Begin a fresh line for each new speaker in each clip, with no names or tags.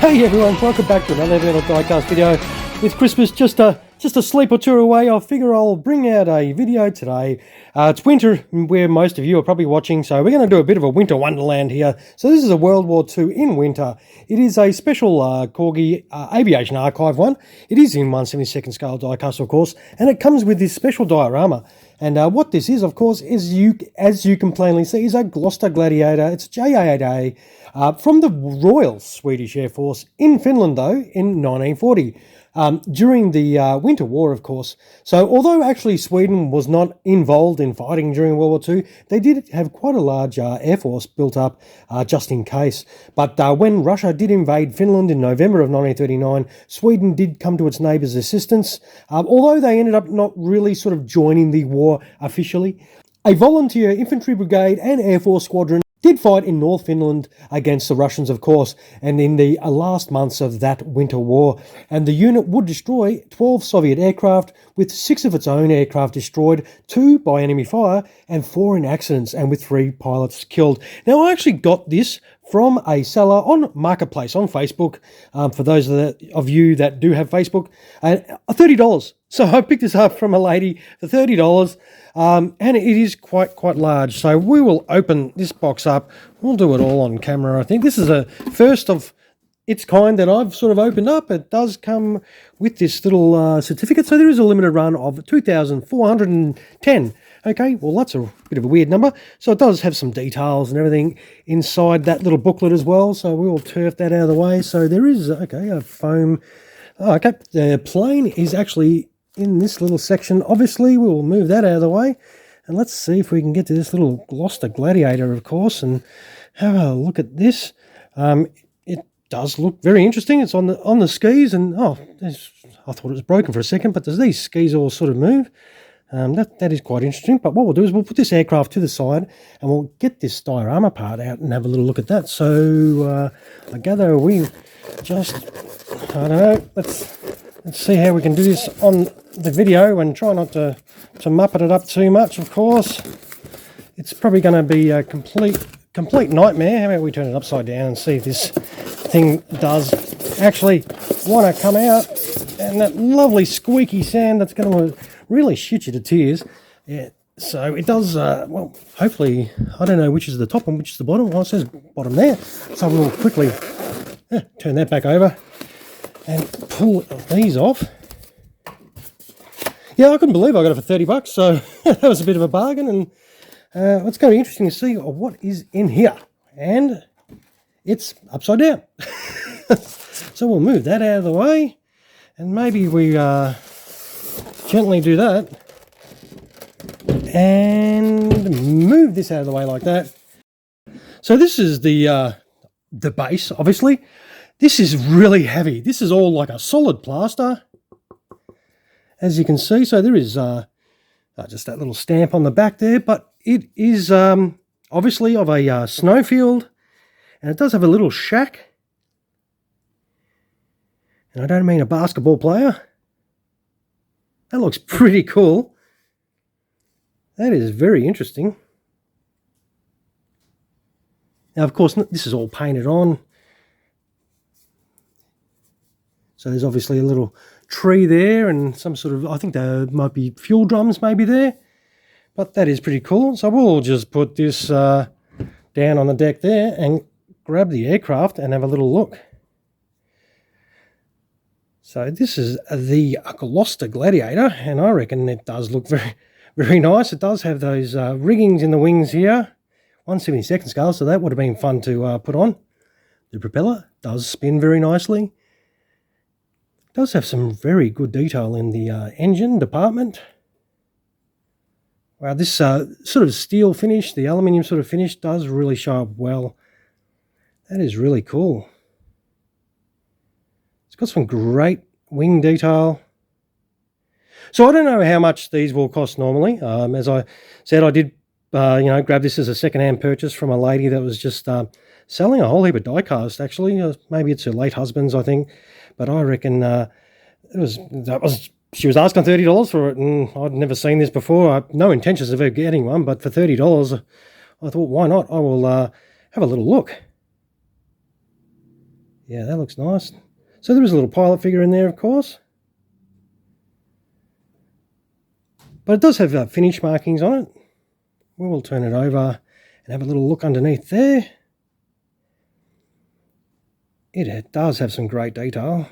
Hey everyone, welcome back to another little Diecast video. With Christmas just a sleep or two away, I figure I'll bring out a video today. It's winter where most of you are probably watching, so we're going to do a bit of a winter wonderland here. So this is a World War II in winter. It is a special Corgi aviation archive one. It is in 1/72 scale diecast, of course, and it comes with this special diorama. And what this is, of course, is as you can plainly see, is a Gloster Gladiator. It's J-8A from the Royal Swedish Air Force in Finland, though, in 1940. During the Winter War, of course. So although actually Sweden was not involved in fighting during World War II, they did have quite a large air force built up just in case. But when Russia did invade Finland in November of 1939, Sweden did come to its neighbours' assistance, although they ended up not really sort of joining the war officially. A volunteer infantry brigade and air force squadron did fight in North Finland against the Russians, of course, and in the last months of that winter war. And the unit would destroy 12 Soviet aircraft, with 6 of its own aircraft destroyed, 2 by enemy fire, and 4 in accidents, and with 3 pilots killed. Now, I actually got this from a seller on Marketplace on Facebook, for those of you that do have Facebook, $30. So I picked this up from a lady for $30, and it is quite large. So we will open this box up. We'll do it all on camera, I think. This is a first of its kind that I've sort of opened up. It does come with this little certificate. So there is a limited run of 2,410. Okay, well, that's a bit of a weird number. So it does have some details and everything inside that little booklet as well. So we will turf that out of the way. So there is, okay, a foam. Oh, okay, the plane is actually in this little section. Obviously, we will move that out of the way. And let's see if we can get to this little Gloster Gladiator, of course, and have a look at this. It does look very interesting. It's on the skis, and I thought it was broken for a second, but there's these skis all sort of move. That is quite interesting. But what we'll do is we'll put this aircraft to the side and we'll get this diorama part out and have a little look at that. So I gather we just, I don't know, let's see how we can do this on the video and try not to muppet it up too much, of course. It's probably going to be a complete nightmare. How about we turn it upside down and see if this thing does actually want to come out, and that lovely squeaky sound that's going to really shit you to tears. Yeah, so it does, well, hopefully, I don't know which is the top and which is the bottom. Well, it says bottom there. So we'll quickly turn that back over and pull these off. Yeah, I couldn't believe I got it for $30, so that was a bit of a bargain. And it's going to be interesting to see what is in here. And it's upside down. So we'll move that out of the way, and maybe we gently do that and move this out of the way like that. So this is the base, obviously. This is really heavy. This is all like a solid plaster, as you can see. So there is just that little stamp on the back there, but it is obviously of a snowfield, and it does have a little shack. And I don't mean a basketball player. That looks pretty cool. That is very interesting. Now, of course, this is all painted on. So there's obviously a little tree there and some sort of, I think there might be fuel drums maybe there. But that is pretty cool. So we'll just put this down on the deck there and grab the aircraft and have a little look. So this is the Gloster Gladiator, and I reckon it does look very nice. It does have those riggings in the wings here, 1/72 scale, so that would have been fun to put on. The propeller does spin very nicely. It does have some very good detail in the engine department. Wow, this sort of steel finish, the aluminium sort of finish, does really show up well. That is really cool. It's got some great wing detail. So I don't know how much these will cost normally. As I said, I did grab this as a second-hand purchase from a lady that was just selling a whole heap of diecast, actually. Maybe it's her late husband's, I think. But I reckon she was asking $30 for it, and I'd never seen this before. I had no intentions of ever getting one, but for $30, I thought, why not? I will have a little look. Yeah, that looks nice. So there is a little pilot figure in there, of course. But it does have Finnish markings on it. We will turn it over and have a little look underneath there. It does have some great detail.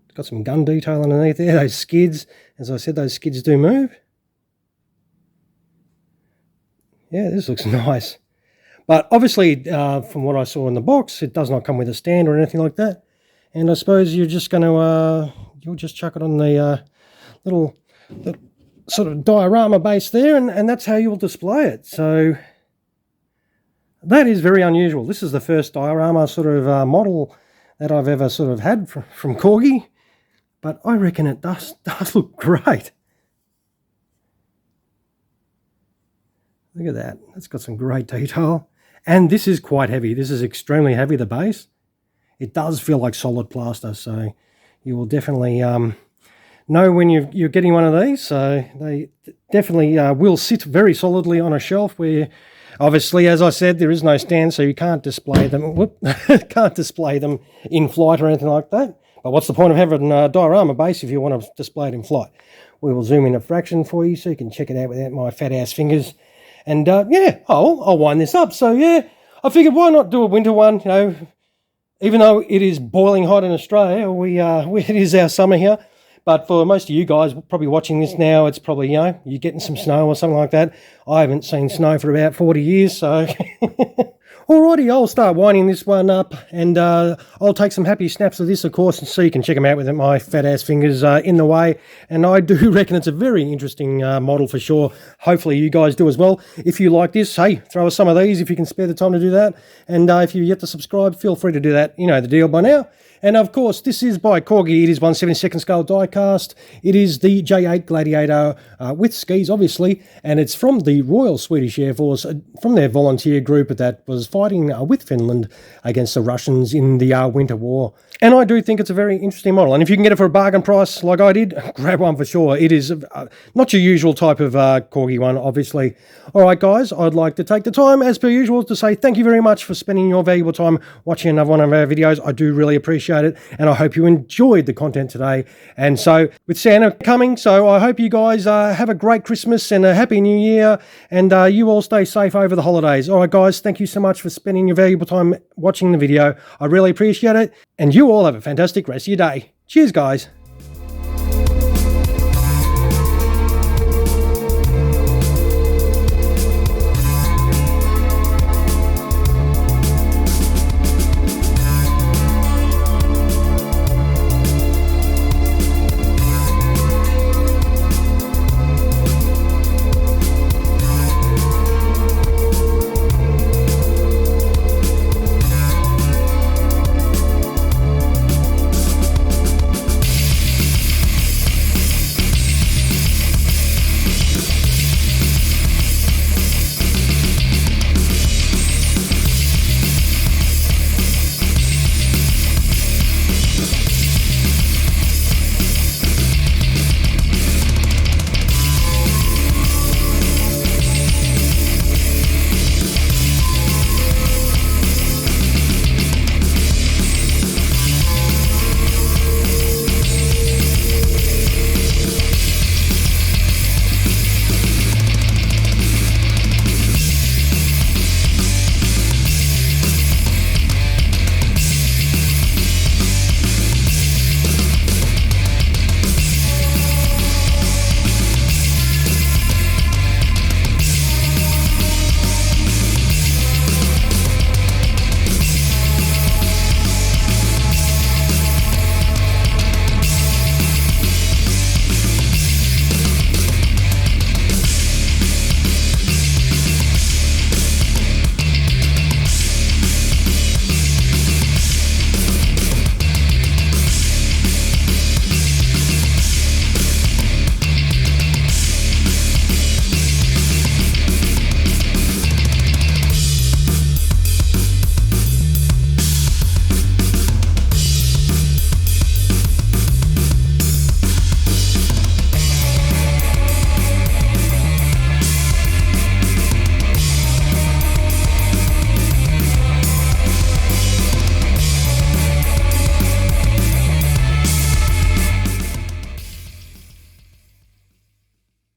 It's got some gun detail underneath there. Those skids, as I said, those skids do move. Yeah, this looks nice. But obviously, from what I saw in the box, it does not come with a stand or anything like that. And I suppose you're just going to, you'll just chuck it on the little sort of diorama base there, and that's how you'll display it. So that is very unusual. This is the first diorama sort of model that I've ever sort of had from Corgi, but I reckon it does look great. Look at that. That's got some great detail. And this is quite heavy. This is extremely heavy, the base. It does feel like solid plaster, so you will definitely know when you're getting one of these. So they definitely will sit very solidly on a shelf where, obviously, as I said, there is no stand, so you can't display them. Can't display them in flight or anything like that. But what's the point of having a diorama base if you want to display it in flight? We will zoom in a fraction for you so you can check it out without my fat ass fingers. And yeah, I'll wind this up. So yeah, I figured why not do a winter one? You know, even though it is boiling hot in Australia, it is our summer here. But for most of you guys probably watching this now, it's probably, you know, you're getting some snow or something like that. I haven't seen snow for about 40 years, so... Alrighty, I'll start winding this one up, and I'll take some happy snaps of this, of course, so you can check them out with my fat-ass fingers in the way. And I do reckon it's a very interesting model for sure. Hopefully you guys do as well. If you like this, hey, throw us some of these if you can spare the time to do that. And if you're yet to subscribe, feel free to do that. You know the deal by now. And of course, this is by Corgi. It is 1/72 scale diecast. It is the J-8 Gladiator with skis, obviously, and it's from the Royal Swedish Air Force, from their volunteer group that was fighting with Finland against the Russians in the Winter War. And I do think it's a very interesting model. And if you can get it for a bargain price like I did, grab one for sure. It is not your usual type of Corgi one, obviously. All right, guys, I'd like to take the time, as per usual, to say thank you very much for spending your valuable time watching another one of our videos. I do really appreciate it, and I hope you enjoyed the content today. And so, with Santa coming, so I hope you guys have a great Christmas and a Happy New Year, and you all stay safe over the holidays. All right, guys, thank you so much for spending your valuable time watching the video. I really appreciate it, and you all have a fantastic rest of your day. Cheers, guys.